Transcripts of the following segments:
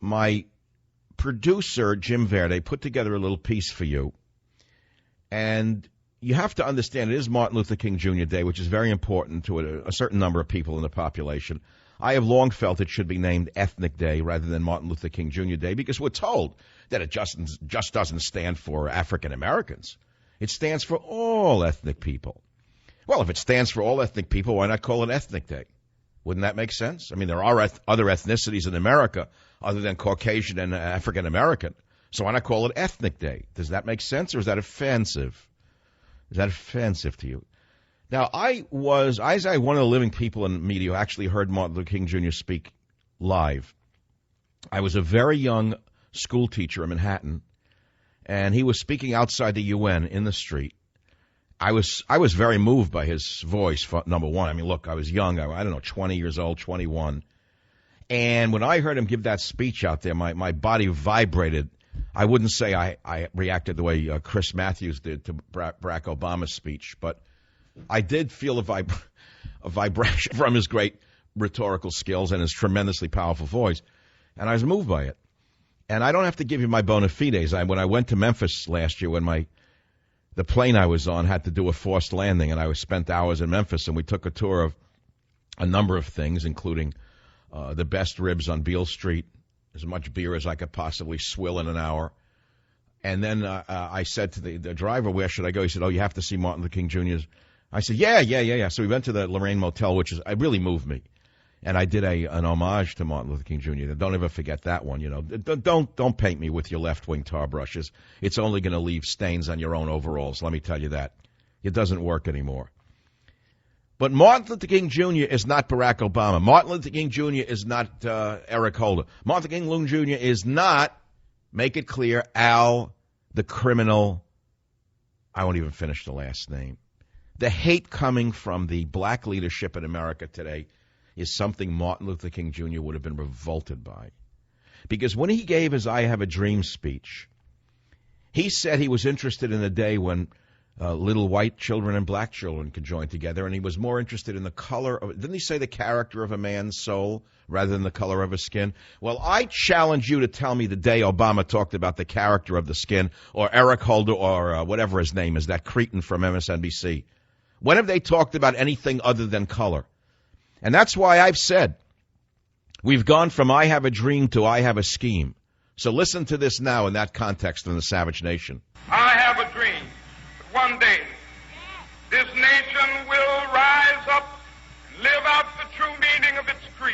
my producer, Jim Verde, put together a little piece for you. And you have to understand it is Martin Luther King Jr. Day, which is very important to a certain number of people in the population. I have long felt it should be named Ethnic Day rather than Martin Luther King Jr. Day because we're told that it just doesn't stand for African Americans. It stands for all ethnic people. Well, if it stands for all ethnic people, why not call it Ethnic Day? Wouldn't that make sense? I mean, there are other ethnicities in America other than Caucasian and African American. So why not call it Ethnic Day? Does that make sense, or is that offensive? Is that offensive to you? Now, I was one of the living people in media who actually heard Martin Luther King Jr. speak live. I was a very young school teacher in Manhattan, and he was speaking outside the UN in the street. I was very moved by his voice, number one. I mean, look, I was young. I don't know, 20 years old, 21. And when I heard him give that speech out there, my body vibrated. I wouldn't say I reacted the way Chris Matthews did to Barack Obama's speech, but I did feel a vibration from his great rhetorical skills and his tremendously powerful voice, and I was moved by it. And I don't have to give you my bona fides. When I went to Memphis last year, when the plane I was on had to do a forced landing, and I spent hours in Memphis, and we took a tour of a number of things, including the best ribs on Beale Street, as much beer as I could possibly swill in an hour. And then I said to the driver, where should I go? He said, oh, you have to see Martin Luther King Jr.'s. I said, yeah. So we went to the Lorraine Motel, it really moved me. And I did an homage to Martin Luther King Jr. Don't ever forget that one, you know. Don't paint me with your left-wing tar brushes. It's only going to leave stains on your own overalls, let me tell you that. It doesn't work anymore. But Martin Luther King Jr. is not Barack Obama. Martin Luther King Jr. is not Eric Holder. Martin Luther King Jr. is not, make it clear, Al, the criminal. I won't even finish the last name. The hate coming from the black leadership in America today is something Martin Luther King Jr. would have been revolted by. Because when he gave his I Have a Dream speech, he said he was interested in a day when little white children and black children could join together, and he was more interested in the color of, didn't he say the character of a man's soul rather than the color of his skin? Well, I challenge you to tell me the day Obama talked about the character of the skin, or Eric Holder, or whatever his name is, that cretin from MSNBC. When have they talked about anything other than color? And that's why I've said we've gone from I have a dream to I have a scheme. So listen to this now in that context in the Savage Nation. I have a dream that one day this nation will rise up and live out the true meaning of its creed.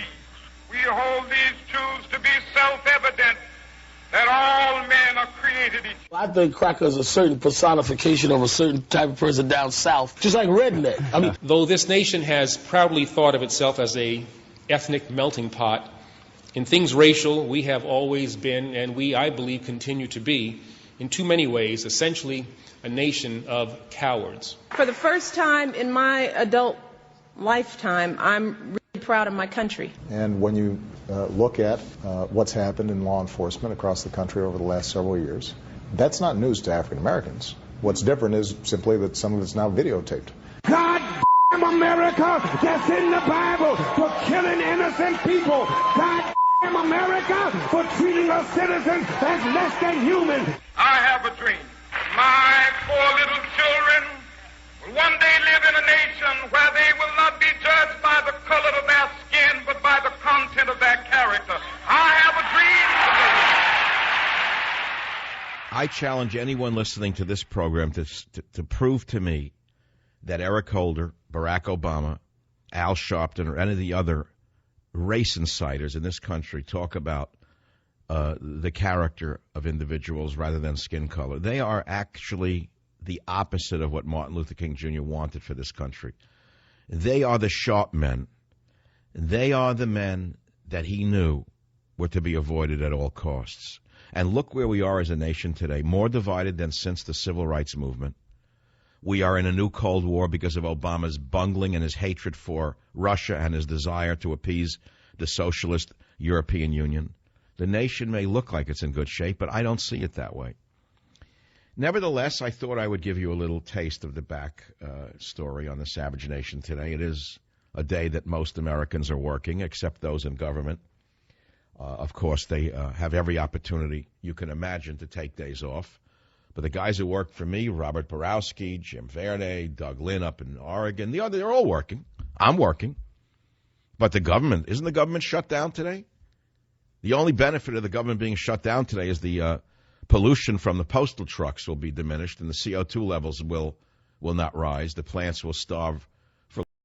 We hold these truths to be self-evident, that all men are created equal. I think cracker is a certain personification of a certain type of person down south, just like redneck. I mean, though this nation has proudly thought of itself as a ethnic melting pot, in things racial, we have always been, and we, I believe, continue to be, in too many ways, essentially a nation of cowards. For the first time in my adult lifetime, I'm really proud of my country. And when you look at what's happened in law enforcement across the country over the last several years, that's not news to African Americans. What's different is simply that some of it's now videotaped. God damn America, that's in the Bible, for killing innocent people. God damn America, for treating our citizens as less than human. I have a dream. My poor little children will one day live in a nation where they will not be judged by the color of their skin, but by the content of their character. I have a dream. I challenge anyone listening to this program to prove to me that Eric Holder, Barack Obama, Al Sharpton, or any of the other race insiders in this country talk about the character of individuals rather than skin color. They are actually the opposite of what Martin Luther King Jr. wanted for this country. They are the sharp men. They are the men that he knew were to be avoided at all costs. And look where we are as a nation today, more divided than since the Civil Rights Movement. We are in a new Cold War because of Obama's bungling and his hatred for Russia and his desire to appease the socialist European Union. The nation may look like it's in good shape, but I don't see it that way. Nevertheless, I thought I would give you a little taste of the back story on the Savage Nation today. It is a day that most Americans are working, except those in government. Of course, they have every opportunity you can imagine to take days off. But the guys who work for me, Robert Borowski, Jim Verde, Doug Lynn up in Oregon, they're all working. I'm working. But the government, isn't the government shut down today? The only benefit of the government being shut down today is the pollution from the postal trucks will be diminished and the CO2 levels will not rise. The plants will starve